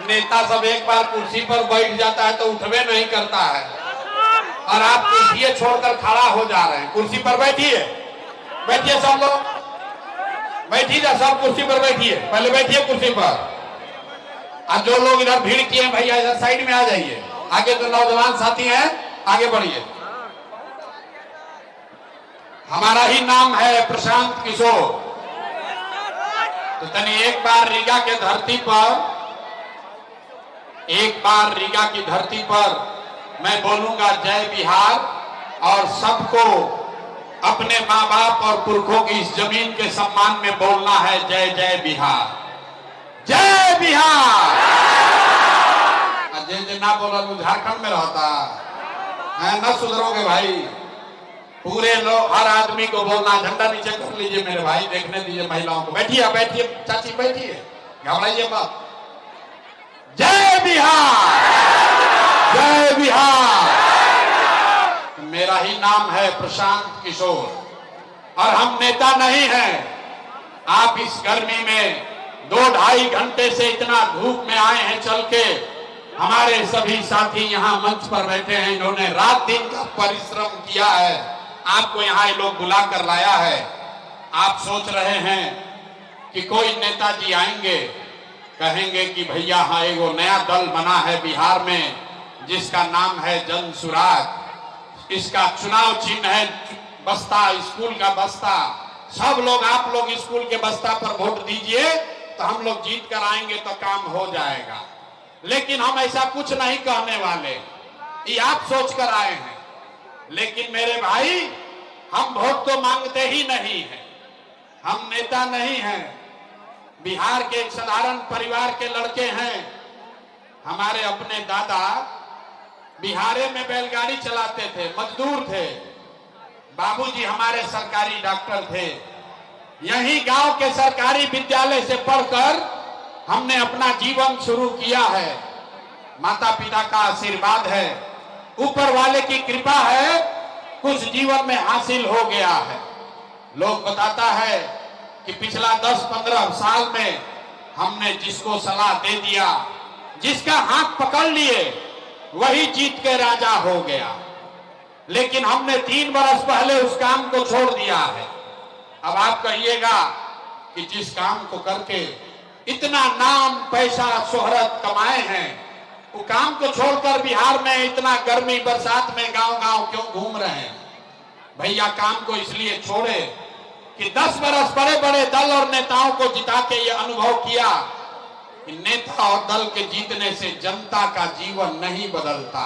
नेता सब एक बार कुर्सी पर बैठ जाता है तो उठवे नहीं करता है, और आप कुर्सी छोड़कर खड़ा हो जा रहे हैं। कुर्सी पर बैठिए, बैठिए सब लोग, बैठिए सब कुर्सी पर बैठिए, पहले बैठिए कुर्सी पर। और जो लोग इधर भीड़ किए हैं भैया इधर साइड में आ जाइए, आगे तो नौजवान साथी हैं, आगे बढ़िए। हमारा ही नाम है प्रशांत किशोर। तो तनी एक बार रीगा के धरती पर, एक बार रीगा की धरती पर मैं बोलूंगा जय बिहार, और सबको अपने माँ बाप और पुरखों की इस जमीन के सम्मान में बोलना है जय जय बिहार, जय बिहार। जय जय ना बोला तो झारखंड में रहता है, न सुधरोगे भाई। पूरे लोग, हर आदमी को बोलना, झंडा नीचे कर लीजिए मेरे भाई, देखने दीजिए महिलाओं को। बैठिए बैठिए चाची, बैठिए, घबराइए मत। जय बिहार, जय बिहार। मेरा ही नाम है प्रशांत किशोर, और हम नेता नहीं हैं। आप इस गर्मी में 2-2.5 घंटे से इतना धूप में आए हैं चल के। हमारे सभी साथी यहाँ मंच पर बैठे हैं, इन्होंने रात दिन का परिश्रम किया है, आपको यहाँ ये लोग बुला कर लाया है। आप सोच रहे हैं कि कोई नेताजी आएंगे, कहेंगे कि भैया हाँ एगो नया दल बना है बिहार में जिसका नाम है जन सुराज, इसका चुनाव चिन्ह है बस्ता, स्कूल का बस्ता। सब लोग, आप लोग स्कूल के बस्ता पर वोट दीजिए तो हम लोग जीत कर आएंगे तो काम हो जाएगा। लेकिन हम ऐसा कुछ नहीं कहने वाले, ये आप सोच कर आए हैं। लेकिन मेरे भाई, हम वोट तो मांगते ही नहीं हैं, हम नेता नहीं हैं, बिहार के एक साधारण परिवार के लड़के हैं। हमारे अपने दादा बिहारे में बैलगाड़ी चलाते थे, मजदूर थे। बाबूजी हमारे सरकारी डॉक्टर थे। यही गांव के सरकारी विद्यालय से पढ़कर हमने अपना जीवन शुरू किया है। माता पिता का आशीर्वाद है, ऊपर वाले की कृपा है, कुछ जीवन में हासिल हो गया है। लोग बताता है कि पिछला 10-15 साल में हमने जिसको सलाह दे दिया, जिसका हाथ पकड़ लिए, वही जीत के राजा हो गया। लेकिन हमने 3 बरस पहले उस काम को छोड़ दिया है। अब आप कहिएगा कि जिस काम को करके इतना नाम, पैसा, शोहरत कमाए हैं, वो काम को छोड़कर बिहार में इतना गर्मी बरसात में गांव-गांव क्यों घूम रहे हैं? भैया काम को इसलिए छोड़े कि 10 बरस बड़े-बड़े दल और नेताओं को जिता के ये अनुभव किया कि नेता और दल के जीतने से जनता का जीवन नहीं बदलता।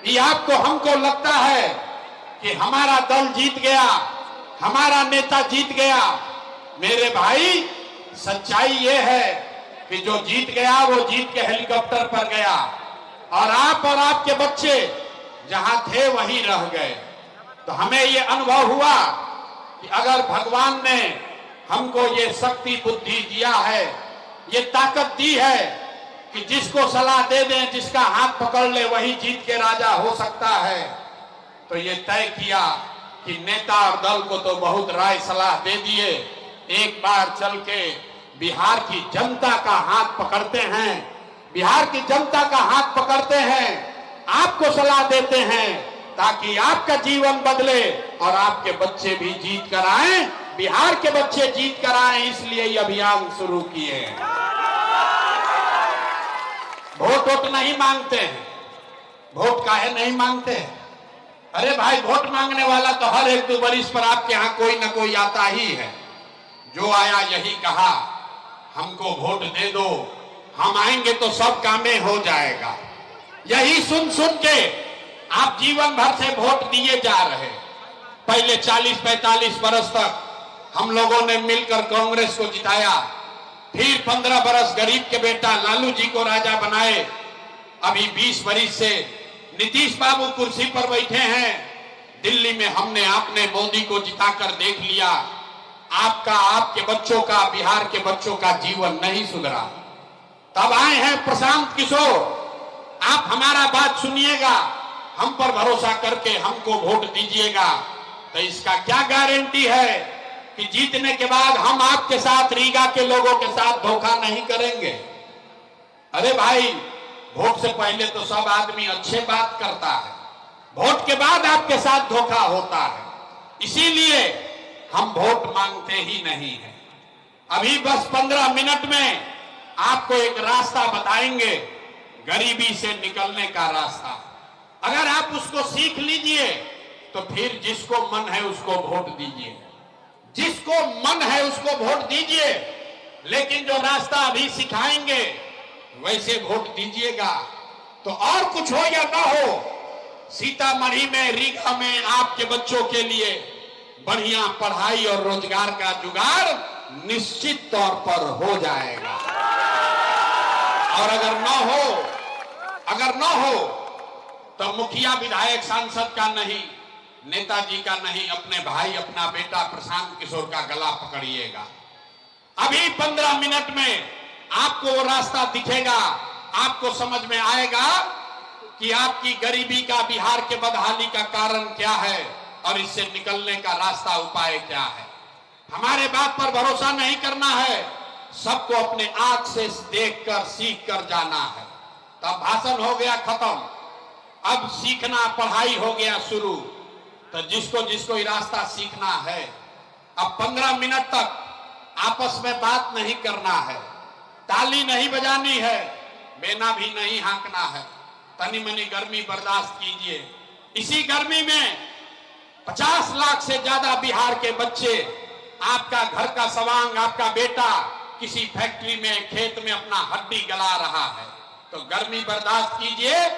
ये आपको, हमको लगता है कि हमारा दल जीत गया, हमारा नेता जीत गया। मेरे भाई, सच्चाई ये है कि जो जीत गया वो जीत के हेलीकॉप्टर पर गया, और आपके बच्चे जहां थे वहीं रह गए। तो हमें ये अनुभव हुआ कि अगर भगवान ने हमको ये शक्ति बुद्धि दिया है, ये ताकत दी है कि जिसको सलाह दे दें, जिसका हाथ पकड़ ले, वही जीत के राजा हो सकता है, तो ये तय किया कि नेता और दल को तो बहुत राय सलाह दे दिए, एक बार चल के बिहार की जनता का हाथ पकड़ते हैं, बिहार की जनता का हाथ पकड़ते हैं, आपको सलाह देते हैं ताकि आपका जीवन बदले और आपके बच्चे भी जीत कर आए, बिहार के बच्चे जीत कर आए। इसलिए ये अभियान शुरू किए। वोट नहीं मांगते हैं, वोट काहे नहीं मांगते हैं? अरे भाई, वोट मांगने वाला तो हर 1-2 बरिस पर आपके यहाँ कोई ना कोई आता ही है। जो आया यही कहा, हमको वोट दे दो, हम आएंगे तो सब कामें हो जाएगा। यही सुन सुन के आप जीवन भर से वोट दिए जा रहे। पहले 40-45 बरस तक हम लोगों ने मिलकर कांग्रेस को जिताया, फिर 15 बरस गरीब के बेटा लालू जी को राजा बनाए। अभी 20 बरिस से नीतीश बाबू कुर्सी पर बैठे हैं। दिल्ली में हमने, आपने मोदी को जिताकर देख लिया, आपका, आपके बच्चों का, बिहार के बच्चों का जीवन नहीं सुधरा। तब आए हैं प्रशांत किशोर, आप हमारा बात सुनिएगा, हम पर भरोसा करके हमको वोट दीजिएगा। तो इसका क्या गारंटी है कि जीतने के बाद हम आपके साथ, रीगा के लोगों के साथ धोखा नहीं करेंगे? अरे भाई, वोट से पहले तो सब आदमी अच्छे बात करता है, वोट के बाद आपके साथ धोखा होता है। इसीलिए हम वोट मांगते ही नहीं है। अभी बस 15 मिनट में आपको एक रास्ता बताएंगे, गरीबी से निकलने का रास्ता। अगर आप उसको सीख लीजिए तो फिर जिसको मन है उसको वोट दीजिए, जिसको मन है उसको वोट दीजिए। लेकिन जो रास्ता अभी सिखाएंगे वैसे वोट दीजिएगा तो और कुछ हो या ना हो, सीतामढ़ी में, रीगा में आपके बच्चों के लिए बढ़िया पढ़ाई और रोजगार का जुगाड़ निश्चित तौर पर हो जाएगा। और अगर न हो तो मुखिया, विधायक, सांसद का नहीं, नेताजी का नहीं, अपने भाई, अपना बेटा प्रशांत किशोर का गला पकड़िएगा। अभी 15 मिनट में आपको वो रास्ता दिखेगा, आपको समझ में आएगा कि आपकी गरीबी का, बिहार के बदहाली का कारण क्या है और इससे निकलने का रास्ता, उपाय क्या है। हमारे बात पर भरोसा नहीं करना है, सबको अपने आंख से देखकर, सीख कर जाना है। तब भाषण हो गया खत्म, अब सीखना, पढ़ाई हो गया शुरू। तो जिसको जिसको ये रास्ता सीखना है, अब 15 मिनट तक आपस में बात नहीं करना है, ताली नहीं बजानी है, बेना भी नहीं हाँकना है। तनी मनी गर्मी बर्दाश्त कीजिए। इसी गर्मी में 50 लाख से ज्यादा बिहार के बच्चे, आपका घर का सवांग, आपका बेटा किसी फैक्ट्री में, खेत में अपना हड्डी गला रहा है। तो गर्मी बर्दाश्त कीजिए,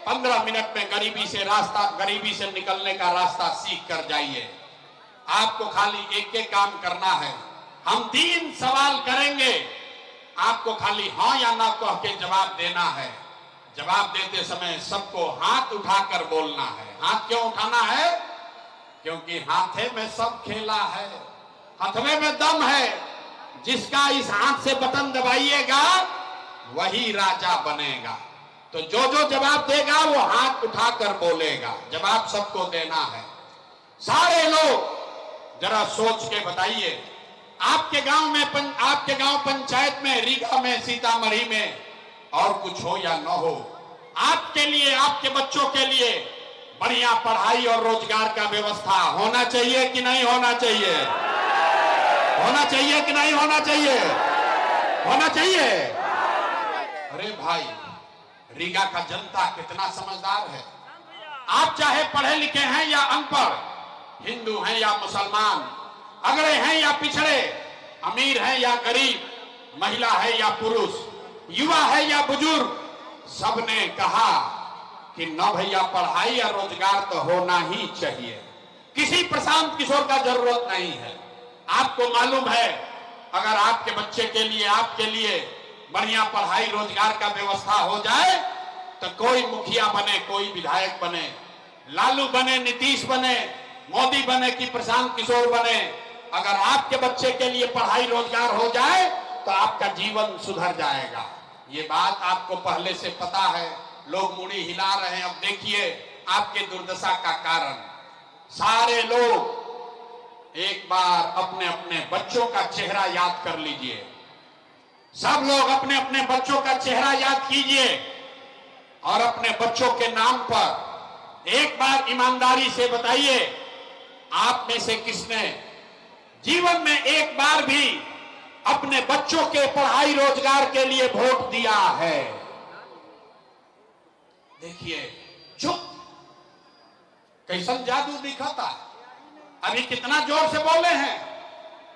15 मिनट में गरीबी से निकलने का रास्ता सीख कर जाइए। आपको खाली एक एक काम करना है। हम 3 सवाल करेंगे, आपको खाली हाँ या ना कह के जवाब देना है। जवाब देते समय सबको हाथ उठाकर बोलना है। हाथ क्यों उठाना है? क्योंकि हाथे में सब खेला है, हथवे में दम है। जिसका इस हाथ से बटन दबाइएगा वही राजा बनेगा। तो जो जवाब देगा वो हाथ उठाकर बोलेगा। जवाब सबको देना है। सारे लोग जरा सोच के बताइए, आपके गांव पंचायत में, रीगा में, सीतामढ़ी में और कुछ हो या न हो, आपके लिए, आपके बच्चों के लिए बढ़िया पढ़ाई और रोजगार का व्यवस्था होना चाहिए कि नहीं होना चाहिए? होना चाहिए कि नहीं होना चाहिए? होना चाहिए। अरे भाई, रीगा का जनता कितना समझदार है। आप चाहे पढ़े लिखे हैं या अनपढ़, हिंदू हैं या मुसलमान, अगड़े हैं या पिछड़े, अमीर हैं या गरीब, महिला है या पुरुष, युवा है या बुजुर्ग, सबने कहा कि न भैया, पढ़ाई या रोजगार तो होना ही चाहिए। किसी प्रशांत किशोर का जरूरत नहीं है। आपको मालूम है, अगर आपके बच्चे के लिए, आपके लिए बढ़िया पढ़ाई रोजगार का व्यवस्था हो जाए तो कोई मुखिया बने, कोई विधायक बने, लालू बने, नीतीश बने, मोदी बने कि प्रशांत किशोर बने, अगर आपके बच्चे के लिए पढ़ाई रोजगार हो जाए तो आपका जीवन सुधर जाएगा। ये बात आपको पहले से पता है, लोग मुड़ी हिला रहे हैं। अब देखिए आपके दुर्दशा का कारण। सारे लोग एक बार अपने अपने बच्चों का चेहरा याद कर लीजिए। सब लोग अपने अपने बच्चों का चेहरा याद कीजिए और अपने बच्चों के नाम पर एक बार ईमानदारी से बताइए, आप में से किसने जीवन में एक बार भी अपने बच्चों के पढ़ाई रोजगार के लिए वोट दिया है? देखिए, चुप, कैसन जादू दिखाता। अभी कितना जोर से बोले हैं,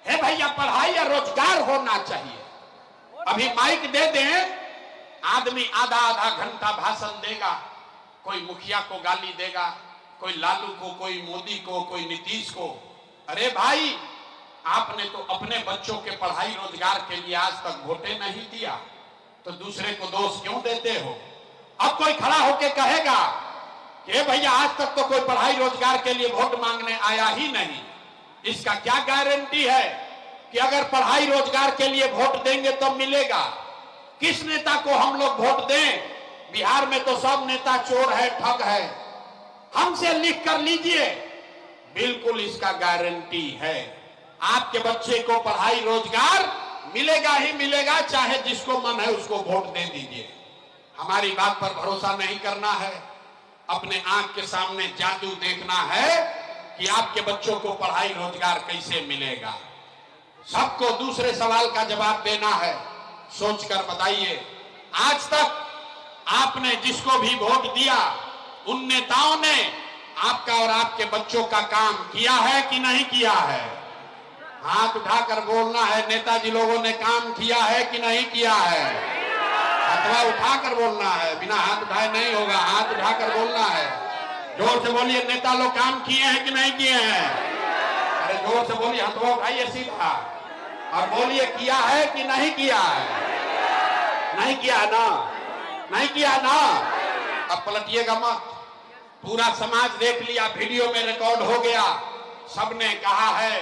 हे भैया पढ़ाई या रोजगार होना चाहिए। अभी माइक दे दें, आदमी आधा आधा घंटा भाषण देगा, कोई मुखिया को गाली देगा, कोई लालू को, कोई मोदी को, कोई नीतीश को। अरे भाई, आपने तो अपने बच्चों के पढ़ाई रोजगार के लिए आज तक वोटे नहीं दिया, तो दूसरे को दोष क्यों देते हो? अब कोई खड़ा होके कहेगा कि भैया आज तक तो कोई पढ़ाई रोजगार के लिए वोट मांगने आया ही नहीं। इसका क्या गारंटी है कि अगर पढ़ाई रोजगार के लिए वोट देंगे तो मिलेगा? किस नेता को हम लोग वोट दें? बिहार में तो सब नेता चोर है, ठग है। हमसे लिख कर लीजिए, बिल्कुल इसका गारंटी है। आपके बच्चे को पढ़ाई रोजगार मिलेगा ही मिलेगा, चाहे जिसको मन है उसको वोट दे दीजिए। हमारी बात पर भरोसा नहीं करना है, अपने आंख के सामने जादू देखना है कि आपके बच्चों को पढ़ाई रोजगार कैसे मिलेगा। सबको दूसरे सवाल का जवाब देना है, सोचकर बताइए, आज तक आपने जिसको भी वोट दिया उन नेताओं ने आपका और आपके बच्चों का काम किया है कि नहीं किया है? हाथ उठाकर बोलना है, नेताजी लोगों ने काम किया है कि नहीं किया है? अथवा उठाकर बोलना है, बिना हाथ उठाए नहीं होगा, हाथ उठाकर बोलना है। जोर से बोलिए, नेता लोग काम किए हैं कि नहीं किए हैं? अरे जोर से बोलिए, हाथ उठाइए सीधा और बोलिए किया है कि नहीं किया है? नहीं किया ना, नहीं किया ना। अब पलटिएगा मत, पूरा समाज देख लिया, वीडियो में रिकॉर्ड हो गया। सबने कहा है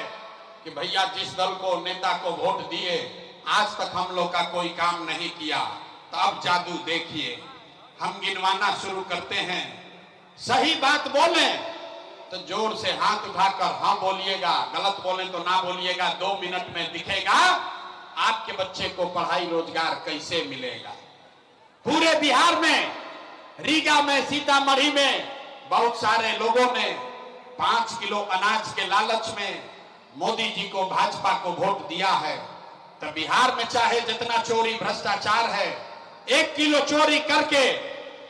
कि भैया जिस दल को, नेता को वोट दिए आज तक हम लोग का कोई काम नहीं किया। तो अब जादू देखिए, हम गिनवाना शुरू करते हैं। सही बात बोले तो जोर से हाथ उठाकर हाँ बोलिएगा, गलत बोले तो ना बोलिएगा। 2 मिनट में दिखेगा आपके बच्चे को पढ़ाई रोजगार कैसे मिलेगा। पूरे बिहार में, रीगा में, सीतामढ़ी में बहुत सारे लोगों ने 5 किलो अनाज के लालच में मोदी जी को, भाजपा को वोट दिया है। तो बिहार में चाहे जितना चोरी भ्रष्टाचार है, 1 किलो चोरी करके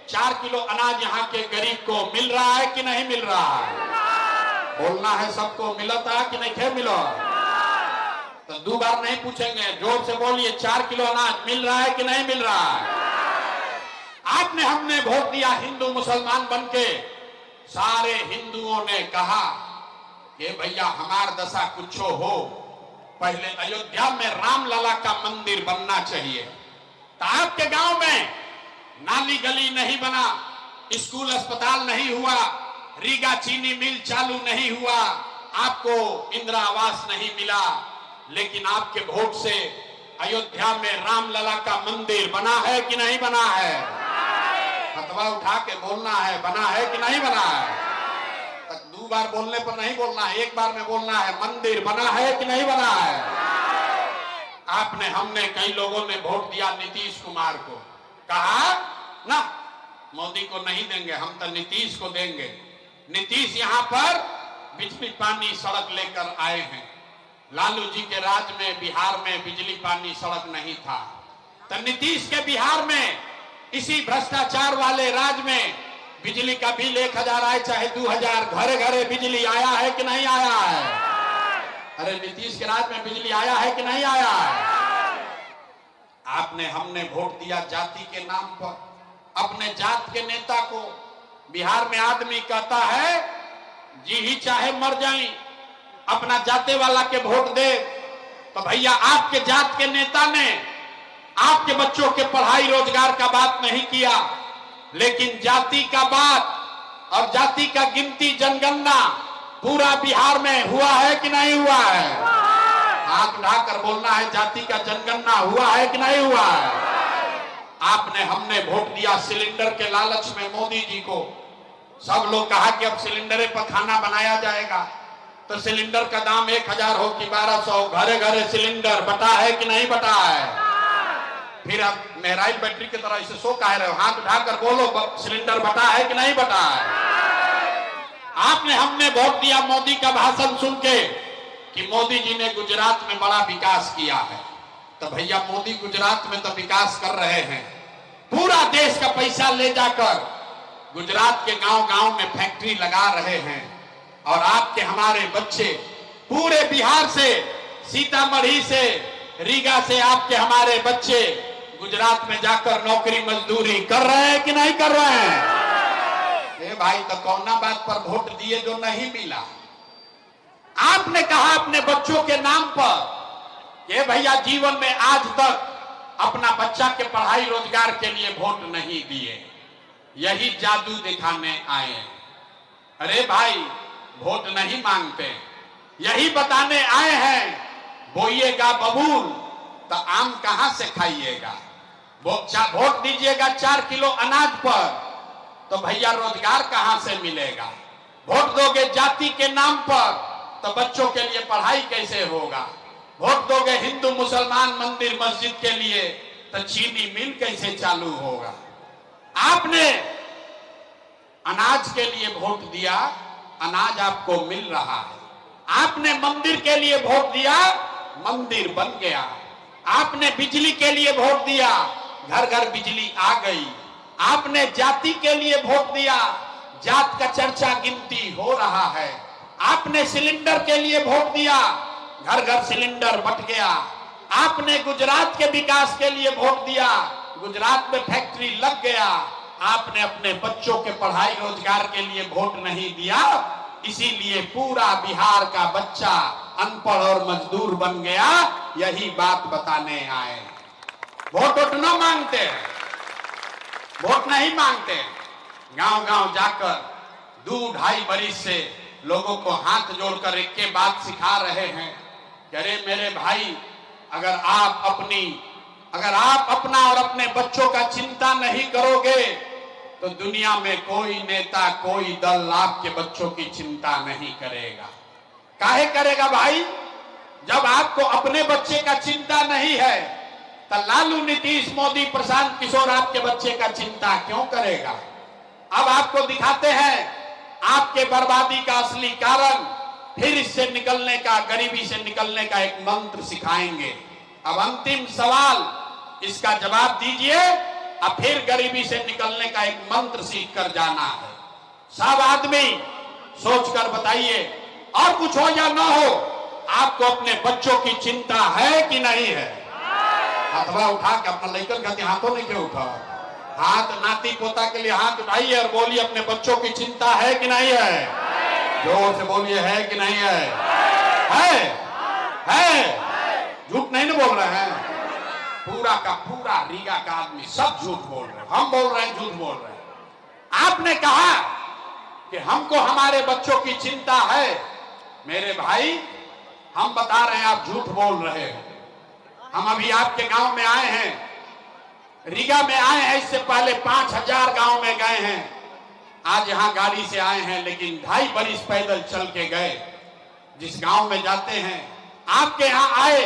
4 किलो अनाज यहाँ के गरीब को मिल रहा है कि नहीं मिल रहा है? बोलना है सबको, मिलता कि नहीं खे मिलो? तो 2 बार नहीं पूछेंगे, जोर से बोलिए, 4 किलो अनाज मिल रहा है कि नहीं मिल रहा है? आपने, हमने वोट दिया हिंदू मुसलमान बनके, सारे हिंदुओं ने कहा कि भैया हमार दशा कुछ हो, पहले अयोध्या में रामलला का मंदिर बनना चाहिए। तो आपके गांव में नाली गली नहीं बना, स्कूल अस्पताल नहीं हुआ, रीगा चीनी मिल चालू नहीं हुआ, आपको इंदिरा आवास नहीं मिला, लेकिन आपके वोट से अयोध्या में रामलला का मंदिर बना है कि नहीं बना है? हथवा उठा के बोलना है, बना है कि नहीं बना है? 2 बार बोलने पर नहीं बोलना है, 1 बार में बोलना है, मंदिर बना है कि नहीं बना है? आपने, हमने, कई लोगों ने वोट दिया नीतीश कुमार को, कहा ना मोदी को नहीं देंगे, हम तो नीतीश को देंगे। नीतीश यहाँ पर बिजली पानी सड़क लेकर आए हैं। लालू जी के राज में बिहार में बिजली पानी सड़क नहीं था, तो नीतीश के बिहार में, इसी भ्रष्टाचार वाले राज में बिजली का बिल 1000 आए चाहे 2000, घरे घरे बिजली आया है कि नहीं आया है? अरे नीतीश के राज में बिजली आया है कि नहीं आया है? आपने, हमने वोट दिया जाति के नाम पर, अपने जात के नेता को। बिहार में आदमी कहता है जी ही चाहे मर जाए, अपना जाते वाला के वोट दे। तो भैया आपके जात के नेता ने आपके बच्चों के पढ़ाई रोजगार का बात नहीं किया, लेकिन जाति का बात और जाति का गिनती, जनगणना पूरा बिहार में हुआ है कि नहीं हुआ है? हाथ उठाकर बोलना है, जाति का जनगणना हुआ है कि नहीं हुआ है? आपने, हमने वोट दिया सिलेंडर के लालच में मोदी जी को। सब लोग कहा कि अब सिलेंडर पर खाना बनाया जाएगा, तो सिलेंडर का दाम 1000 हो कि 1200, घरे घरे सिलेंडर बटा है कि नहीं बटा है? फिर अब मेहराइल बैटरी की तरह इसे सो कह रहे हो, हाथ उठाकर बोलो, सिलेंडर बटा है कि नहीं बटा है? आपने, हमने वोट दिया मोदी का भाषण सुन के कि मोदी जी ने गुजरात में बड़ा विकास किया है। तो भैया मोदी गुजरात में तो विकास कर रहे हैं, पूरा देश का पैसा ले जाकर गुजरात के गांव गांव में फैक्ट्री लगा रहे हैं, और आपके, हमारे बच्चे पूरे बिहार से, सीतामढ़ी से, रीगा से आपके हमारे बच्चे गुजरात में जाकर नौकरी मजदूरी कर रहे हैं कि नहीं कर रहे हैं? ए भाई, तो कौना बात पर वोट दिए जो नहीं मिला? आपने कहा अपने बच्चों के नाम पर कि भैया जीवन में आज तक अपना बच्चा के पढ़ाई रोजगार के लिए वोट नहीं दिए, यही जादू दिखाने आए। अरे भाई, वोट नहीं मांगते, यही बताने आए हैं बोइएगा बबूल तो आम कहां से खाइएगा। वोट दीजिएगा 4 किलो अनाज पर तो भैया रोजगार कहां से मिलेगा। वोट दोगे जाति के नाम पर तो बच्चों के लिए पढ़ाई कैसे होगा। वोट दोगे हिंदू मुसलमान मंदिर मस्जिद के लिए तो चीनी मिल कैसे चालू होगा। आपने अनाज के लिए वोट दिया, अनाज आपको मिल रहा है। आपने मंदिर के लिए वोट दिया, मंदिर बन गया। आपने बिजली के लिए वोट दिया, घर घर बिजली आ गई। आपने जाति के लिए वोट दिया, जात का चर्चा गिनती हो रहा है। आपने सिलेंडर के लिए वोट दिया, घर घर सिलेंडर बट गया। आपने गुजरात के विकास के लिए वोट दिया, गुजरात में फैक्ट्री लग गया। आपने अपने बच्चों के पढ़ाई रोजगार के लिए वोट नहीं दिया, इसीलिए पूरा बिहार का बच्चा अनपढ़ और मजदूर बन गया। यही बात बताने आए। वोट न मांगते, वोट नहीं मांगते। गांव गांव जाकर 2-2.5 बरिस से लोगों को हाथ जोड़कर एक के बात सिखा रहे हैं कि अरे मेरे भाई, अगर आप अपना और अपने बच्चों का चिंता नहीं करोगे तो दुनिया में कोई नेता, कोई दल आपके बच्चों की चिंता नहीं करेगा। काहे करेगा भाई? जब आपको अपने बच्चे का चिंता नहीं है तो लालू, नीतीश, मोदी, प्रशांत किशोर आपके बच्चे का चिंता क्यों करेगा? अब आपको दिखाते हैं आपके बर्बादी का असली कारण। फिर इससे निकलने का, गरीबी से निकलने का एक मंत्र सिखाएंगे। अब अंतिम सवाल, इसका जवाब दीजिए। अब फिर गरीबी से निकलने का एक मंत्र सीख कर जाना है। सब आदमी सोचकर बताइए, और कुछ हो या ना हो, आपको अपने बच्चों की चिंता है कि नहीं है? हाथवा उठा के अपना लेकर कहते हाथों नहीं क्यों उठा? हाथ नाती पोता के लिए हाथ उठाइए और बोलिए अपने बच्चों की चिंता है कि नहीं है? जोर से बोलिए, है कि नहीं है? है। झूठ नहीं ना बोल रहे हैं? पूरा का पूरा रीगा का आदमी सब झूठ बोल रहे हैं। हम बोल रहे हैं झूठ बोल रहे हैं। आपने कहा कि हमको हमारे बच्चों की चिंता है। मेरे भाई, हम बता रहे हैं आप झूठ बोल रहे हैं। हम अभी आपके गांव में आए हैं, रीगा में आए हैं। इससे पहले 5000 गांव में गए हैं। आज यहां गाड़ी से आए हैं, लेकिन 2.5 बरिस पैदल चल के गए। जिस गांव में जाते हैं, आपके यहां आए,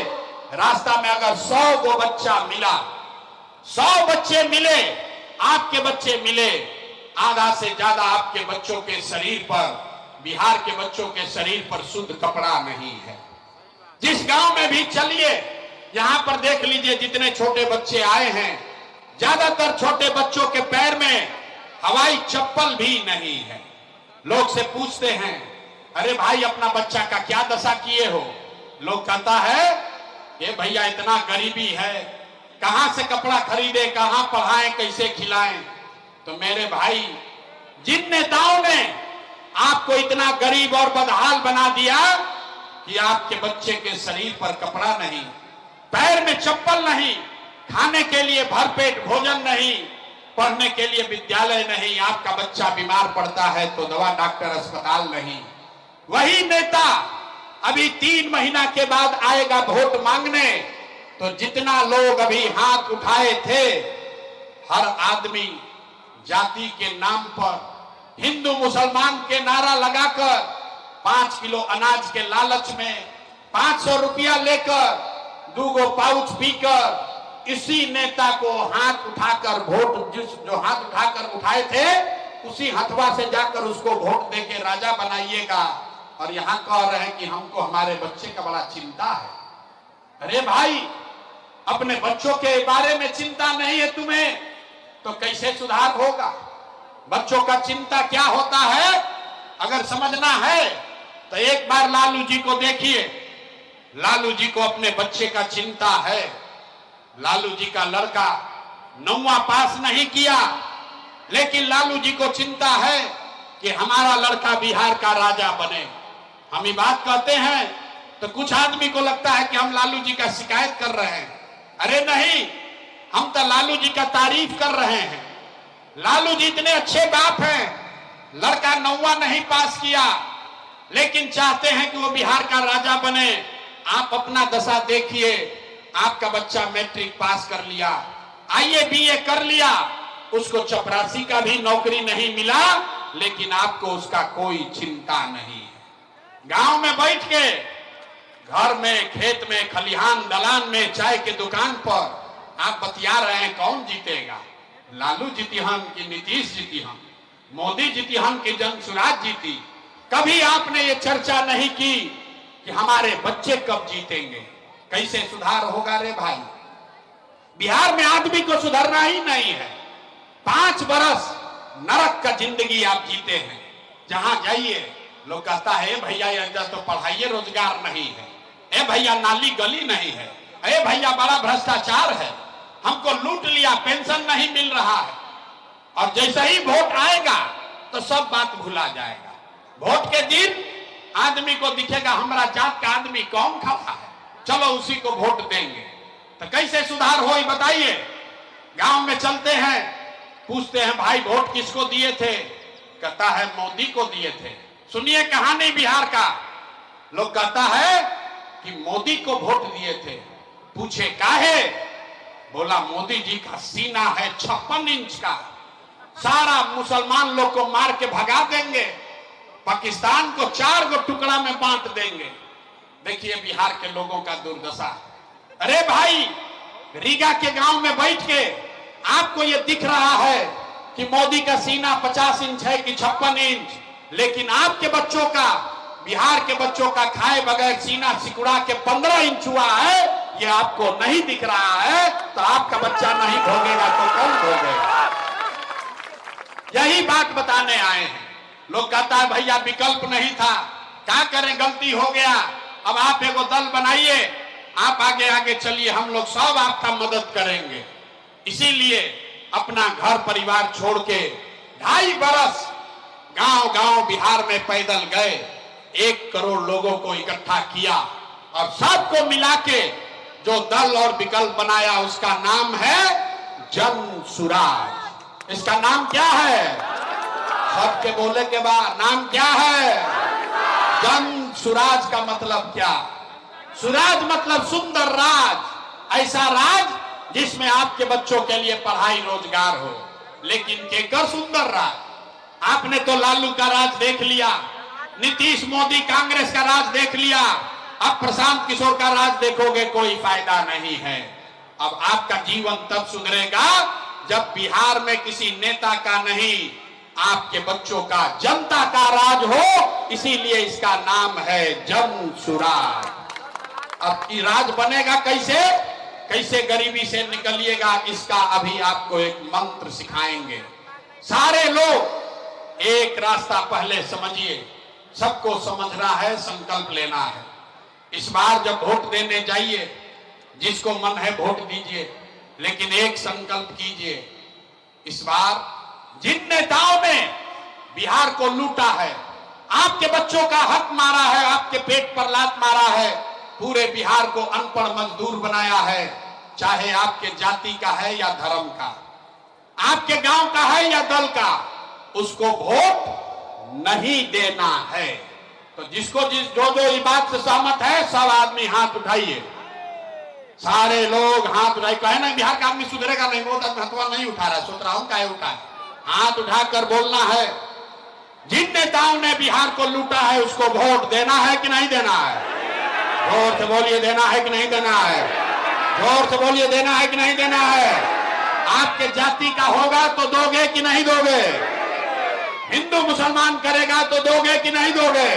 रास्ता में अगर 100 गो बच्चा मिला, 100 बच्चे मिले, आपके बच्चे मिले, आधा से ज्यादा आपके बच्चों के शरीर पर, बिहार के बच्चों के शरीर पर शुद्ध कपड़ा नहीं है। जिस गांव में भी चलिए, यहां पर देख लीजिए जितने छोटे बच्चे आए हैं, ज्यादातर छोटे बच्चों के पैर में हवाई चप्पल भी नहीं है। लोग से पूछते हैं, अरे भाई अपना बच्चा का क्या दशा किए हो? लोग कहता है कि भैया इतना गरीबी है, कहां से कपड़ा खरीदे, कहां पढ़ाएं, कैसे खिलाएं। तो मेरे भाई, जिन नेताओं ने आपको इतना गरीब और बदहाल बना दिया कि आपके बच्चे के शरीर पर कपड़ा नहीं, पैर में चप्पल नहीं, खाने के लिए भरपेट भोजन नहीं, पढ़ने के लिए विद्यालय नहीं, आपका बच्चा बीमार पड़ता है तो दवा डॉक्टर अस्पताल नहीं, वही नेता अभी 3 महीना के बाद आएगा वोट मांगने। तो जितना लोग अभी हाथ उठाए थे, हर आदमी जाति के नाम पर हिंदू मुसलमान के नारा लगाकर 5 किलो अनाज के लालच में 500 रुपया लेकर 2 गो पाउच पीकर इसी नेता को हाथ उठाकर वोट, जो हाथ उठाकर उठाए थे, उसी हथवा से जाकर उसको वोट देके राजा बनाइएगा। और यहां कह रहे हैं कि हमको हमारे बच्चे का बड़ा चिंता है। अरे भाई, अपने बच्चों के बारे में चिंता नहीं है तुम्हें तो कैसे सुधार होगा? बच्चों का चिंता क्या होता है अगर समझना है तो एक बार लालू जी को देखिए। लालू जी को अपने बच्चे का चिंता है। लालू जी का लड़का 9वां पास नहीं किया, लेकिन लालू जी को चिंता है कि हमारा लड़का बिहार का राजा बने। हम ये बात कहते हैं तो कुछ आदमी को लगता है कि हम लालू जी का शिकायत कर रहे हैं। अरे नहीं, हम तो लालू जी का तारीफ कर रहे हैं। लालू जी इतने अच्छे बाप हैं, लड़का 9वां नहीं पास किया, लेकिन चाहते हैं कि वो बिहार का राजा बने। आप अपना दशा देखिए, आपका बच्चा मैट्रिक पास कर लिया, आईए बीए कर लिया, उसको चपरासी का भी नौकरी नहीं मिला, लेकिन आपको उसका कोई चिंता नहीं है। गांव में बैठ के घर में, खेत में, खलिहान, दलान में, चाय की दुकान पर आप बतिया रहे हैं कौन जीतेगा। लालू जीती हम कि नीतीश जीती हम, मोदी जीती हम कि जनसुराज जीती। कभी आपने ये चर्चा नहीं की कि हमारे बच्चे कब जीतेंगे, कैसे सुधार होगा। रे भाई, बिहार में आदमी को सुधरना ही नहीं है। 5 बरस नरक का जिंदगी आप जीते हैं। जहां जाइए लोग कहता है भैया ये तो पढ़ाइए रोजगार नहीं है, ए भैया नाली गली नहीं है, ए भैया बड़ा भ्रष्टाचार है, हमको लूट लिया, पेंशन नहीं मिल रहा है। और जैसे ही वोट आएगा तो सब बात भुला जाएगा। वोट के दिन आदमी को दिखेगा हमारा जात का आदमी कौन खड़ा है, चलो उसी को वोट देंगे। तो कैसे सुधार हो बताइए। गांव में चलते हैं, पूछते हैं भाई वोट किसको दिए थे, कहता है मोदी को दिए थे। सुनिए कहानी बिहार का। लोग कहता है कि मोदी को वोट दिए थे। पूछे काहे, बोला मोदी जी का सीना है 56 इंच का, सारा मुसलमान लोग को मार के भगा देंगे, पाकिस्तान को 4 गो टुकड़ा में बांट देंगे। देखिए बिहार के लोगों का दुर्दशा। अरे भाई, रीगा के गांव में बैठ के आपको ये दिख रहा है कि मोदी का सीना 50 इंच है कि 56 इंच, लेकिन आपके बच्चों का, बिहार के बच्चों का खाए बगैर सीना सिकुड़ा के 15 इंच हुआ है, ये आपको नहीं दिख रहा है। तो आपका बच्चा नहीं भोगेगा तो कौन भोगेगा। यही बात बताने आए हैं। लोग कहता है भैया विकल्प नहीं था, क्या करें गलती हो गया, अब आप एगो दल बनाइए, आप आगे आगे चलिए, हम लोग सब आपका मदद करेंगे। इसीलिए अपना घर परिवार छोड़ के 2.5 बरस गांव गांव बिहार में पैदल गए, 1 करोड़ लोगों को इकट्ठा किया और सबको मिला के जो दल और विकल्प बनाया उसका नाम है जनसुराज। इसका नाम क्या है, सबके बोले के बाद नाम क्या है, जनसुराज। का मतलब क्या, सुराज मतलब सुंदर राज, ऐसा राज जिसमें आपके बच्चों के लिए पढ़ाई रोजगार हो। लेकिन केकर सुंदर राज, आपने तो लालू का राज देख लिया, नीतीश मोदी कांग्रेस का राज देख लिया, अब प्रशांत किशोर का राज देखोगे, कोई फायदा नहीं है। अब आपका जीवन तब सुधरेगा जब बिहार में किसी नेता का नहीं, आपके बच्चों का, जनता का राज हो। इसीलिए इसका नाम है जनसुराज। अब ये राज बनेगा कैसे, कैसे गरीबी से निकलिएगा, इसका अभी आपको एक मंत्र सिखाएंगे। सारे लोग एक रास्ता पहले समझिए, सबको समझना है, संकल्प लेना है। इस बार जब वोट देने जाइए, जिसको मन है वोट दीजिए, लेकिन एक संकल्प कीजिए, इस बार जिन नेताओं ने बिहार को लूटा है, आपके बच्चों का हक मारा है, आपके पेट पर लात मारा है, पूरे बिहार को अनपढ़ मजदूर बनाया है, चाहे आपके जाति का है या धर्म का, आपके गांव का है या दल का, उसको वोट नहीं देना है। तो जिसको जो इस बात से सहमत है, सब आदमी हाथ उठाइए। सारे लोग हाथ उठाइए। कहे ना बिहार का आदमी सुधरेगा नहीं, वो हथवा नहीं उठा रहा है, सोच रहा हूं क्या उठाए। हाथ उठाकर बोलना है, जिन नेताओं ने बिहार को लूटा है उसको वोट देना है कि नहीं देना है। जोर से बोलिए, देना है कि नहीं देना है। जोर से बोलिए, देना है कि नहीं देना है। आपके जाति का होगा तो दोगे कि नहीं दोगे, हिंदू मुसलमान करेगा तो दोगे कि नहीं दोगे,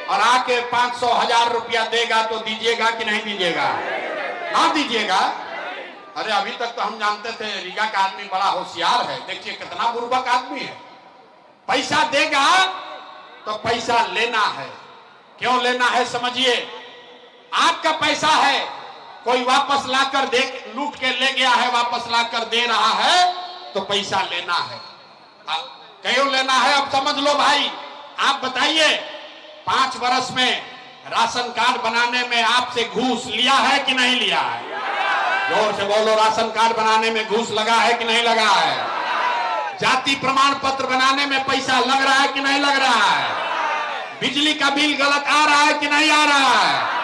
और आके 500,000 रुपया देगा तो दीजिएगा कि नहीं दीजिएगा, ना दीजिएगा। अरे अभी तक तो हम जानते थे रीगा का आदमी बड़ा होशियार है, देखिए कितना बुर्बक आदमी है। पैसा देगा तो पैसा लेना है। क्यों लेना है समझिए, आपका पैसा है, कोई वापस लाकर दे, लूट के ले गया है, वापस लाकर दे रहा है तो पैसा लेना है। क्यों लेना है अब समझ लो भाई। आप बताइए, 5 वर्ष में राशन कार्ड बनाने में आपसे घूस लिया है कि नहीं लिया है। जोर से बोलो, राशन कार्ड बनाने में घूस लगा है कि नहीं लगा है। जाति प्रमाण पत्र बनाने में पैसा लग रहा है कि नहीं लग रहा है। बिजली का बिल गलत आ रहा है कि नहीं आ रहा है।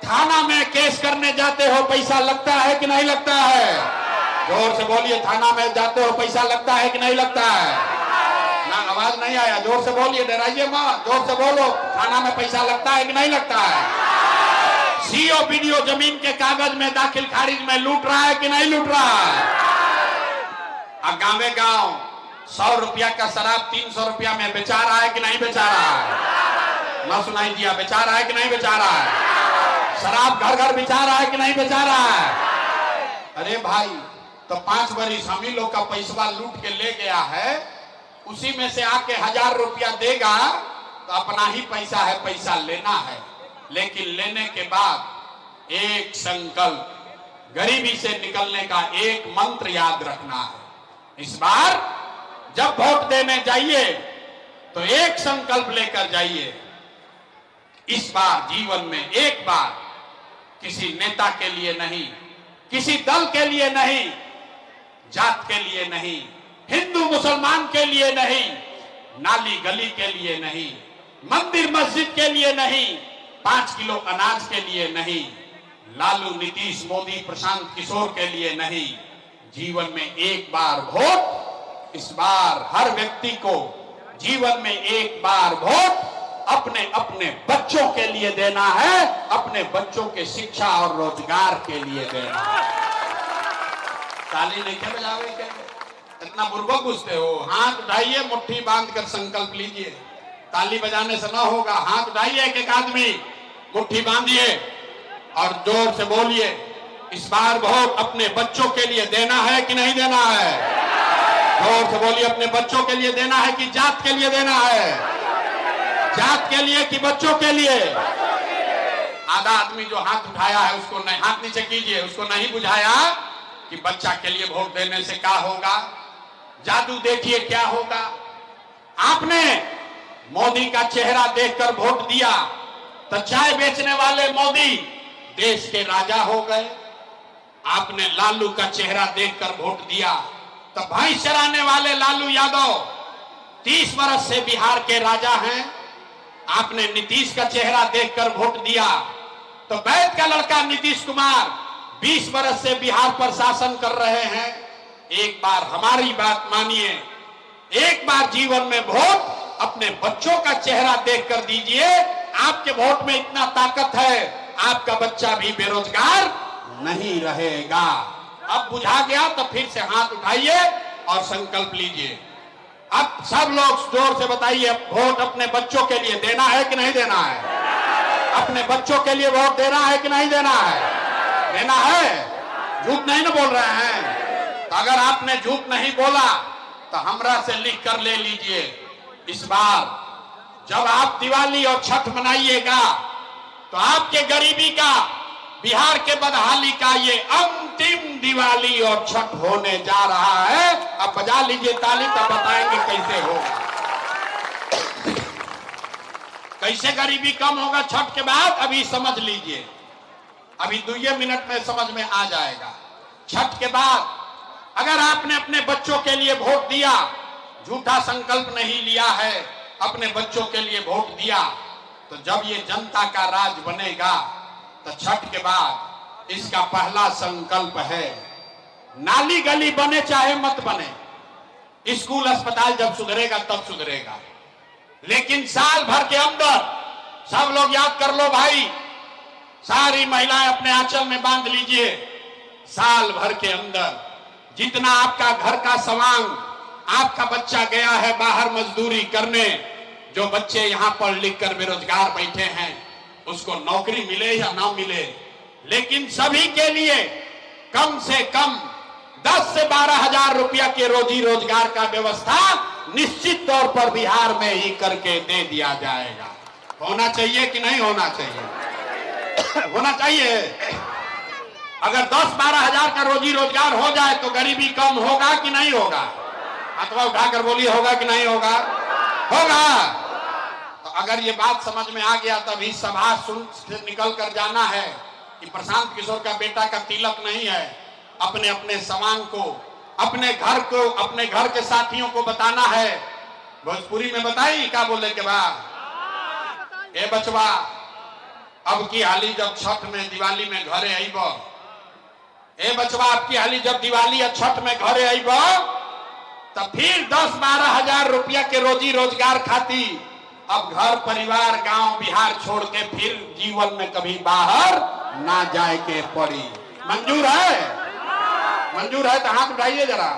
थाना में केस करने जाते हो, पैसा लगता है कि नहीं लगता है। जोर से बोलिए, थाना में जाते हो पैसा लगता है कि नहीं लगता है। ना आवाज नहीं आया, जोर से बोलिए, डराइए मत, जोर से बोलो, थाना में पैसा लगता है कि नहीं लगता है। सीओ बीडीओ जमीन के कागज में दाखिल खारिज में लूट रहा है कि नहीं लूट रहा है? अब गांवे गांव 100 रुपया का शराब 300 रुपया में बेचा रहा है कि नहीं बेचा रहा है? ना सुनाई दिया, बेचा रहा है कि नहीं बेचा रहा है? शराब घर घर बेचा रहा है कि नहीं बेचा रहा है? अरे भाई, तो 5 बरिस हम ही लोग का पैसा लूट के ले गया है, उसी में से आके 1000 रुपया देगा तो अपना ही पैसा है, पैसा लेना है। लेकिन लेने के बाद एक संकल्प, गरीबी से निकलने का एक मंत्र याद रखना है। इस बार जब वोट देने जाइए तो एक संकल्प लेकर जाइए। इस बार जीवन में एक बार किसी नेता के लिए नहीं, किसी दल के लिए नहीं, जात के लिए नहीं, हिंदू मुसलमान के लिए नहीं, नाली गली के लिए नहीं, मंदिर मस्जिद के लिए नहीं, 5 किलो अनाज के लिए नहीं, लालू नीतीश मोदी प्रशांत किशोर के लिए नहीं, जीवन में एक बार वोट। इस बार हर व्यक्ति को जीवन में एक बार वोट अपने अपने बच्चों के लिए देना है, अपने बच्चों के शिक्षा और रोजगार के लिए देना है। ताली नहीं क्या बजावे क्या? इतना बुर्बक घुसते हो? हाथ उठाइए, मुट्ठी बांध कर संकल्प लीजिए। ताली बजाने से ना होगा, हाथ उठाइए एक आदमी, मुट्ठी बांधिए और जोर से बोलिए, इस बार वोट अपने बच्चों के लिए देना है कि नहीं देना है? जोर से बोलिए, अपने बच्चों के लिए देना है कि जात के लिए देना है? जात के लिए कि बच्चों के लिए? आधा आदमी जो हाथ उठाया है उसको नहीं, हाथ नीचे कीजिए, उसको नहीं बुझाया कि बच्चा के लिए वोट देने से क्या होगा, जादू देखिए क्या होगा। आपने मोदी का चेहरा देखकर वोट दिया तो चाय बेचने वाले मोदी देश के राजा हो गए। आपने लालू का चेहरा देखकर वोट दिया तो भैंस चराने वाले लालू यादव 30 वर्ष से बिहार के राजा हैं। आपने नीतीश का चेहरा देखकर वोट दिया तो वैद्य का लड़का नीतीश कुमार 20 वर्ष से बिहार पर शासन कर रहे हैं। एक बार हमारी बात मानिए, एक बार जीवन में वोट अपने बच्चों का चेहरा देखकर दीजिए। आपके वोट में इतना ताकत है, आपका बच्चा भी बेरोजगार नहीं रहेगा। अब बुझा गया तो फिर से हाथ उठाइए और संकल्प लीजिए। अब सब लोग जोर से बताइए, वोट अपने बच्चों के लिए देना है कि नहीं देना है? अपने बच्चों के लिए वोट देना है कि नहीं देना है? देना है। झूठ नहीं ना बोल रहे हैं? तो अगर आपने झूठ नहीं बोला तो हमरा से लिख कर ले लीजिए। इस बार जब आप दिवाली और छठ मनाइएगा तो आपके गरीबी का, बिहार के बदहाली का ये अंतिम दिवाली और छठ होने जा रहा है। अब बजा लीजिए ताली, तब बताएंगे कैसे होगा, कैसे गरीबी कम होगा छठ के बाद। अभी समझ लीजिए, अभी 2 मिनट में समझ में आ जाएगा। छठ के बाद अगर आपने अपने बच्चों के लिए वोट दिया, झूठा संकल्प नहीं लिया है, अपने बच्चों के लिए वोट दिया, तो जब ये जनता का राज बनेगा तो छठ के बाद इसका पहला संकल्प है, नाली गली बने चाहे मत बने, स्कूल अस्पताल जब सुधरेगा तब सुधरेगा, लेकिन साल भर के अंदर, सब लोग याद कर लो भाई, सारी महिलाएं अपने आंचल में बांध लीजिए, साल भर के अंदर जितना आपका घर का सवांग, आपका बच्चा गया है बाहर मजदूरी करने, जो बच्चे यहां पढ़ लिख कर बेरोजगार बैठे हैं उसको नौकरी मिले या ना मिले, लेकिन सभी के लिए कम से कम 10 से 12 हजार रुपया के रोजी रोजगार का व्यवस्था निश्चित तौर पर बिहार में ही करके दे दिया जाएगा। होना चाहिए कि नहीं होना चाहिए? होना चाहिए। अगर 10-12 हजार का रोजी रोजगार हो जाए तो गरीबी कम होगा कि नहीं होगा? अथवा उठाकर बोलिए, होगा कि नहीं होगा? होगा। तो अगर ये बात समझ में आ गया तब इस सभा से निकल कर जाना है कि प्रशांत किशोर का बेटा का तिलक नहीं है। अपने अपने सामान को, अपने घर को, अपने घर के साथियों को बताना है। भोजपुरी में बताई क्या बोले के बाद, ए बचवा अब की हाली जब छठ में दिवाली में घरे आईब, ए बचवा अब की हाली जब दिवाली या छठ में घरे आईब तो फिर 10-12 हजार रुपया के रोजी रोजगार खाती अब घर परिवार गांव बिहार छोड़ के फिर जीवन में कभी बाहर ना जाए के पड़ी। मंजूर है? मंजूर है तो हाथ उठाइए जरा।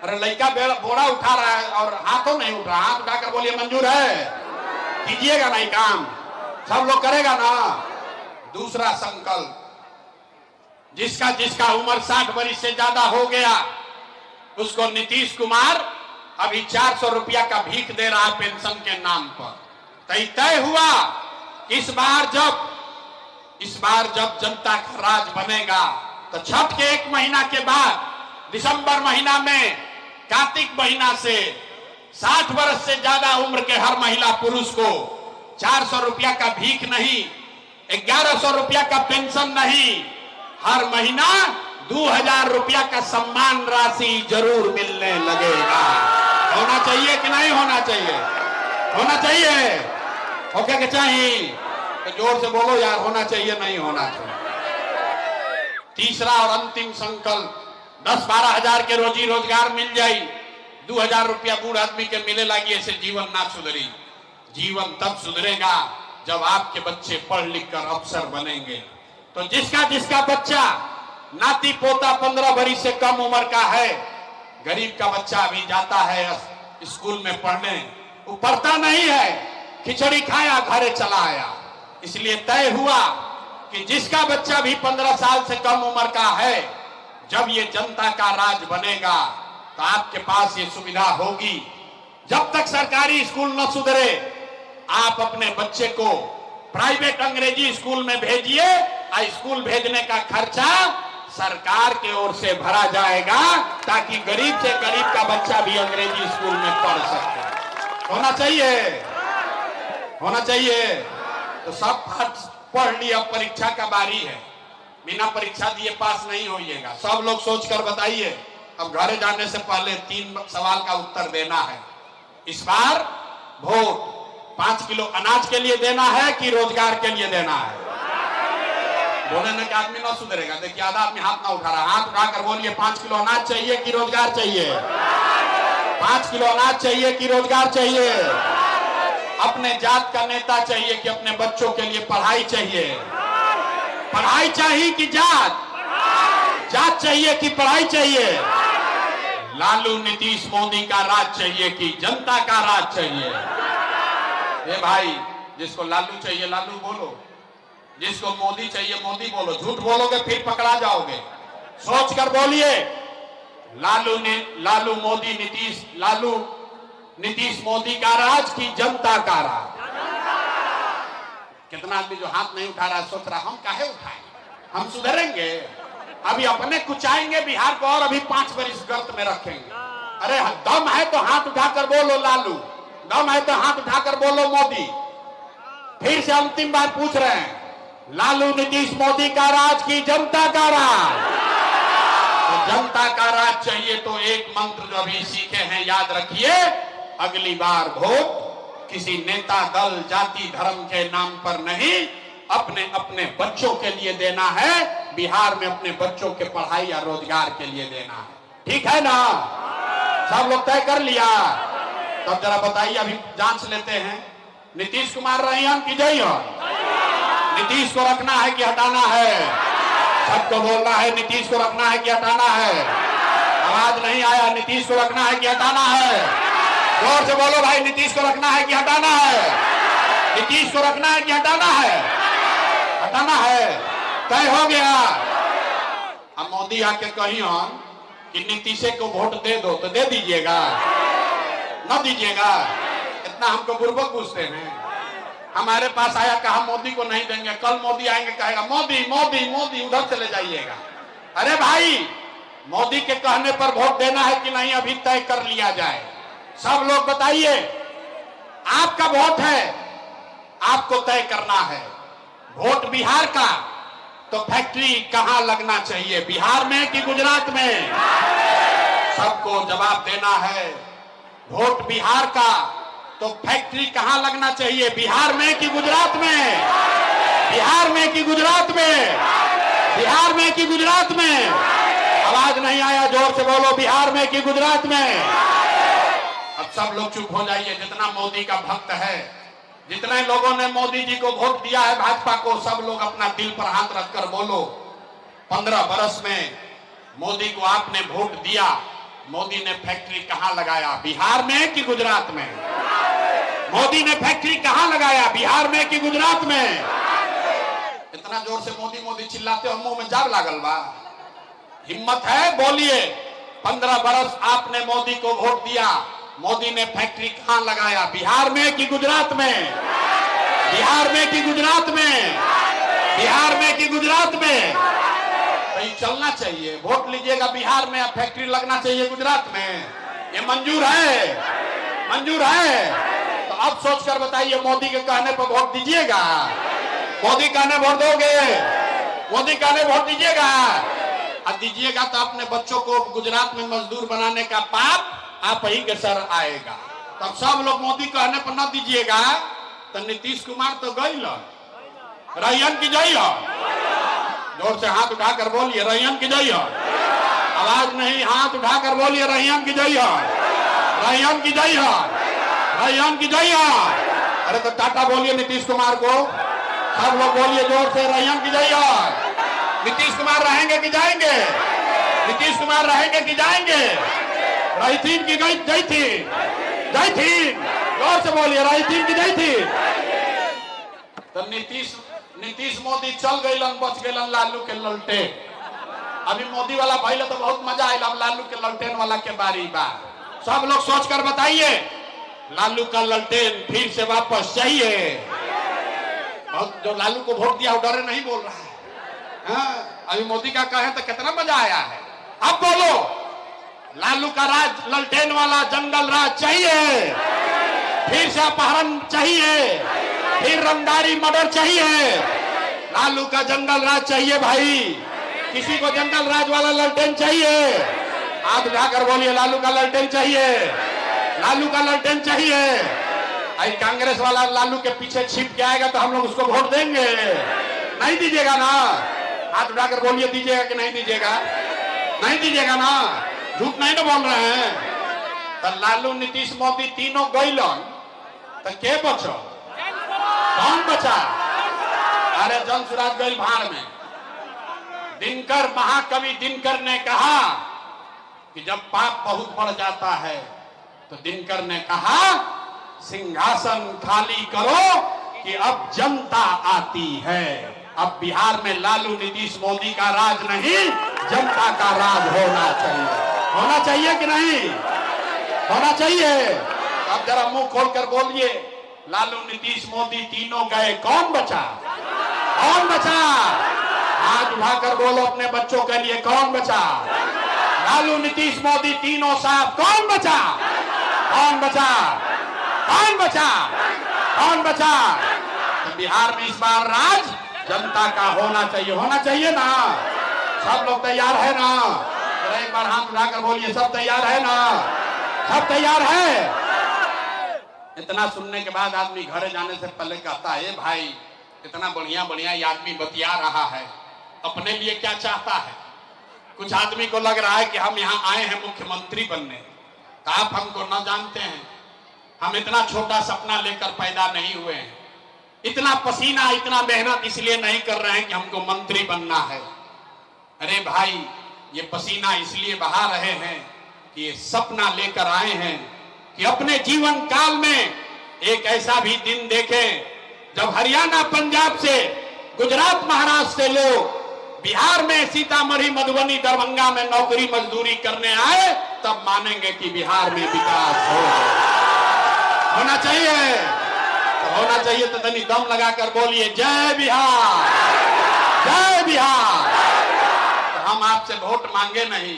अरे लड़का बोरा उठा रहा है और हाथों नहीं उठ रहा, हाथ उठाकर बोलिए मंजूर है। कीजिएगा नहीं काम, सब लोग करेगा ना। दूसरा संकल्प, जिसका जिसका उम्र 60 वर्ष से ज्यादा हो गया उसको नीतीश कुमार अभी 400 रुपया का भीख दे रहा है पेंशन के नाम पर। तय हुआ इस बार जब जनता का राज बनेगा तो छठ के 1 महीना के बाद दिसंबर महीना में कार्तिक महीना से 60 वर्ष से ज्यादा उम्र के हर महिला पुरुष को 400 रुपया का भीख नहीं, 1100 रुपया का पेंशन नहीं, हर महीना 2000 रुपया का सम्मान राशि जरूर मिलने लगेगा। होना चाहिए कि नहीं होना चाहिए? होना चाहिए। ओके के चाहिए तो जोर से बोलो यार, होना चाहिए नहीं होना चाहिए। तीसरा और अंतिम संकल्प, 10-12 हजार के रोजी रोजगार मिल जाई, 2000 रुपया बूढ़ आदमी के मिले लगी, ऐसे जीवन ना सुधरी। जीवन तब सुधरेगा जब आपके बच्चे पढ़ लिख कर अफसर बनेंगे। तो जिसका जिसका बच्चा नाती पोता 15 वर्ष से कम उम्र का है, गरीब का बच्चा अभी जाता है स्कूल में पढ़ने, वो पढ़ता नहीं है, खिचड़ी खाया घरे चला आया। इसलिए तय हुआ कि जिसका बच्चा भी 15 साल से कम उम्र का है, जब ये जनता का राज बनेगा तो आपके पास ये सुविधा होगी। जब तक सरकारी स्कूल न सुधरे, आप अपने बच्चे को प्राइवेट अंग्रेजी स्कूल में भेजिए, स्कूल भेजने का खर्चा सरकार के ओर से भरा जाएगा ताकि गरीब से गरीब का बच्चा भी अंग्रेजी स्कूल में पढ़ सके। होना चाहिए, होना चाहिए। तो सब पढ़ लिया, परीक्षा का बारी है, बिना परीक्षा दिए पास नहीं होइएगा। सब लोग सोचकर बताइए। अब घरे जाने से पहले 3 सवाल का उत्तर देना है। इस बार वोट 5 किलो अनाज के लिए देना है कि रोजगार के लिए देना है? बोले ना कि आदमी ना सुधरेगा। देखिए आधा आदमी हाथ ना उठा रहा, हाथ उठाकर बोलिए 5 किलो अनाज चाहिए कि रोजगार चाहिए? 5 किलो अनाज चाहिए कि रोजगार चाहिए? अपने जात का नेता चाहिए कि अपने बच्चों के लिए पढ़ाई चाहिए? पढ़ाई चाहिए कि जात? जात चाहिए कि पढ़ाई चाहिए? लालू नीतीश मोदी का राज चाहिए कि जनता का राज चाहिए? ये भाई, जिसको लालू चाहिए लालू बोलो, जिसको मोदी चाहिए मोदी बोलो। झूठ बोलोगे फिर पकड़ा जाओगे। सोच कर बोलिए, लालू मोदी नीतीश, लालू नीतीश मोदी का राज की जनता का राज? कितना आदमी जो हाथ नहीं उठा रहा सोच रहा हम काहे उठाएं, हम सुधरेंगे? अभी अपने कुचाएंगे बिहार को और अभी 5 वर्ष गर्त में रखेंगे। अरे दम है तो हाथ उठाकर बोलो लालू, दम है तो हाथ उठाकर बोलो मोदी। फिर से अंतिम बार पूछ रहे हैं, लालू नीतीश मोदी का राज की जनता का राज? तो जनता का राज चाहिए तो एक मंत्र जो अभी सीखे हैं याद रखिए, अगली बार वोट किसी नेता दल जाति धर्म के नाम पर नहीं, अपने अपने बच्चों के लिए देना है। बिहार में अपने बच्चों के पढ़ाई या रोजगार के लिए देना है। ठीक है ना? सब लोग तय कर लिया? तब जरा बताइए, अभी जांच लेते हैं, नीतीश कुमार रही कि जय हो? नीतीश को रखना है कि हटाना है? सबको बोलना है नीतीश को रखना है कि हटाना है? आवाज नहीं आया। नीतीश को रखना है कि हटाना है? जोर से बोलो भाई, नीतीश को रखना है कि हटाना है? नीतीश को रखना है कि हटाना है? हटाना है। तय हो गया। अब मोदी आके कही हम कि नीतीश को वोट दे दो, तो दे दीजिएगा ना दीजिएगा? इतना हमको बुर्बक पूछते हैं। हमारे पास आया, कहा मोदी को नहीं देंगे, कल मोदी आएंगे कहेगा मोदी मोदी मोदी, उधर चले जाइएगा। अरे भाई, मोदी के कहने पर वोट देना है कि नहीं अभी तय कर लिया जाए। सब लोग बताइए, आपका वोट है, आपको तय करना है। वोट बिहार का, तो फैक्ट्री कहां लगना चाहिए, बिहार में कि गुजरात में? सबको जवाब देना है। वोट बिहार का, तो फैक्ट्री कहां लगना चाहिए, बिहार में कि गुजरात में? बिहार में कि गुजरात में? बिहार में कि गुजरात में? आवाज नहीं आया, जोर से बोलो, बिहार में कि गुजरात में? अब सब लोग चुप हो जाइए। जितना मोदी का भक्त है जितने लोगों ने मोदी जी को वोट दिया है, भाजपा को, सब लोग अपना दिल पर हाथ रखकर बोलो, 15 बरस में मोदी को आपने वोट दिया, मोदी ने फैक्ट्री कहां लगाया? बिहार में कि गुजरात में? मोदी ने फैक्ट्री कहां लगाया? बिहार में कि गुजरात में? इतना जोर से मोदी मोदी चिल्लाते हो, मुंह में जाब लागल बा? हिम्मत है बोलिए, 15 बरस आपने मोदी को वोट दिया, मोदी ने फैक्ट्री कहां लगाया? बिहार में कि गुजरात में? बिहार में कि गुजरात में? बिहार में कि गुजरात में? भाई चलना चाहिए, वोट लीजिएगा बिहार में, फैक्ट्री लगना चाहिए गुजरात में, ये मंजूर है? मंजूर है? तो अब सोचकर बताइए, मोदी के कहने पर वोट दीजिएगा? मोदी कहने वोट दोगे? मोदी कहने वोट दीजिएगा? अब दीजिएगा तो अपने बच्चों को गुजरात में मजदूर बनाने का पाप आप ही के सर आएगा। तब सब लोग मोदी कहने पर न दीजिएगा तो नीतीश कुमार तो गई रैयन की जय हो। जोर से हाथ उठाकर बोलिए, रैयन की जय हो। आवाज नहीं, हाथ उठाकर बोलिए, रैयन की जय हो, रैयन की जय हो, रैयन की जय हो। अरे तो टाटा बोलिए नीतीश कुमार को, सब लोग बोलिए जोर से, रैयन की जय हो। नीतीश कुमार रहेंगे कि जाएंगे? नीतीश कुमार रहेंगे कि जाएंगे? रही की गई, जय थी, जय थी, जोर से बोलिए, रही की जय थी। तो नीतीश मोदी चल गए, बच गए लालू के ललटेन। अभी मोदी वाला पहले तो बहुत मजा आया, अब लालू के ललटेन वाला के बारी बा। सब लोग सोचकर बताइए, लालू का ललटेन फिर से वापस चाहिए? जो लालू को वोट दिया वो डरे नहीं बोल रहा है। हाँ, अभी मोदी का कहे तो कितना मजा आया है। अब बोलो, लालू का राज, ललटेन वाला जंगल राज चाहिए? फिर से अपहरण चाहिए? फिर रंगदारी मर्डर चाहिए? लालू का जंगल राज चाहिए भाई? किसी को जंगल राज वाला ललटेन चाहिए? हाथ उठाकर बोलिए, लालू का ललटेन चाहिए, लालू का ललटेन चाहिए। आई कांग्रेस वाला लालू के पीछे छिप के आएगा तो हम लोग उसको वोट देंगे? नहीं दीजिएगा ना? हाथ उठाकर बोलिए, दीजिएगा कि नहीं दीजिएगा? नहीं दीजिएगा ना? झूठ नहीं ना बोल रहे हैं? तो लालू, नीतीश, मोदी तीनों गइलन तो के बचो? कौन बचा? अरे जन सुराज गइल भाड़ में। दिनकर, महाकवि दिनकर ने कहा कि जब पाप बहुत बढ़ जाता है तो दिनकर ने कहा, सिंहासन खाली करो कि अब जनता आती है। अब बिहार में लालू, नीतीश, मोदी का राज नहीं, जनता का राज होना चाहिए। होना चाहिए कि नहीं? होना चाहिए। अब जरा मुंह खोलकर बोलिए, लालू, नीतीश, मोदी तीनों गए, कौन बचा? कौन बचा? हाथ उठाकर बोलो अपने बच्चों के लिए, कौन बचा? लालू, नीतीश, मोदी तीनों साहब, कौन बचा? कौन बचा? कौन बचा? कौन बचा? तो बिहार में इस बार राज जनता का होना चाहिए। होना चाहिए ना? सब लोग तैयार है ना? एक बार हाथ उठाकर बोलिए, सब तैयार है ना? सब तैयार है? इतना सुनने के बाद आदमी घर जाने से पहले कहता है, भाई इतना बढ़िया बढ़िया ये आदमी बतिया रहा है, अपने लिए क्या चाहता है? कुछ आदमी को लग रहा है कि हम यहाँ आए हैं मुख्यमंत्री बनने। तो आप हमको न जानते हैं, हम इतना छोटा सपना लेकर पैदा नहीं हुए हैं, इतना पसीना, इतना मेहनत इसलिए नहीं कर रहे हैं कि हमको मंत्री बनना है। अरे भाई, ये पसीना इसलिए बहा रहे हैं कि ये सपना लेकर आए हैं कि अपने जीवन काल में एक ऐसा भी दिन देखें जब हरियाणा, पंजाब से, गुजरात, महाराष्ट्र से लोग बिहार में, सीतामढ़ी, मधुबनी, दरभंगा में नौकरी मजदूरी करने आए, तब मानेंगे कि बिहार में विकास होना चाहिए। तो होना चाहिए तो तनी दम लगाकर बोलिए, जय बिहार, जय बिहार। तो हम आपसे वोट मांगे नहीं,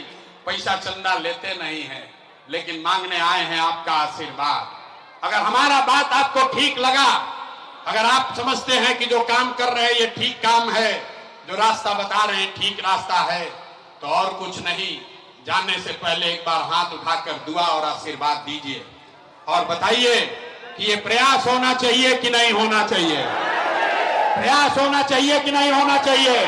पैसा चंदा लेते नहीं हैं, लेकिन मांगने आए हैं आपका आशीर्वाद। अगर हमारा बात आपको ठीक लगा, अगर आप समझते हैं कि जो काम कर रहे हैं ये ठीक काम है, जो रास्ता बता रहे हैं ठीक रास्ता है, तो और कुछ नहीं, जाने से पहले एक बार हाथ उठाकर दुआ और आशीर्वाद दीजिए और बताइए कि ये प्रयास होना चाहिए कि नहीं होना चाहिए? प्रयास होना चाहिए कि नहीं होना चाहिए?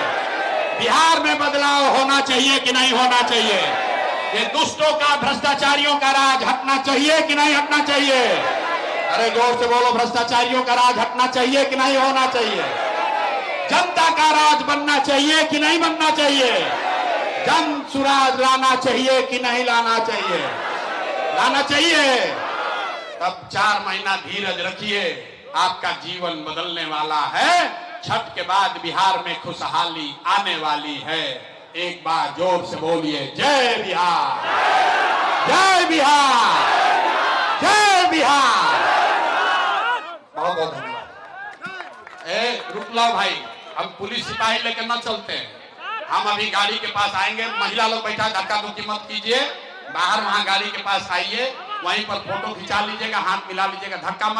बिहार में बदलाव होना चाहिए कि नहीं होना चाहिए? ये दुष्टों का, भ्रष्टाचारियों का राज हटना चाहिए कि नहीं हटना चाहिए? अरे जोर से बोलो, भ्रष्टाचारियों का राज हटना चाहिए कि नहीं होना चाहिए? जनता का राज बनना चाहिए कि नहीं बनना चाहिए? जन सुराज लाना चाहिए कि नहीं लाना चाहिए? लाना चाहिए। तब 4 महीना धीरज रखिए, आपका जीवन बदलने वाला है। छठ के बाद बिहार में खुशहाली आने वाली है। एक बार जोर से बोलिए, जय बिहार, जय बिहार, जय बिहार। बहुत बहुत धन्यवाद। रुक लो भाई, हम पुलिस सिपाही लेकर न चलते हैं। हम अभी गाड़ी के पास आएंगे। महिला लोग बैठा, धक्का धुक्की मत कीजिए। बाहर वहां गाड़ी के पास आइए, वहीं पर फोटो खिंचा लीजिएगा, हाथ मिला लीजिएगा, धक्का मत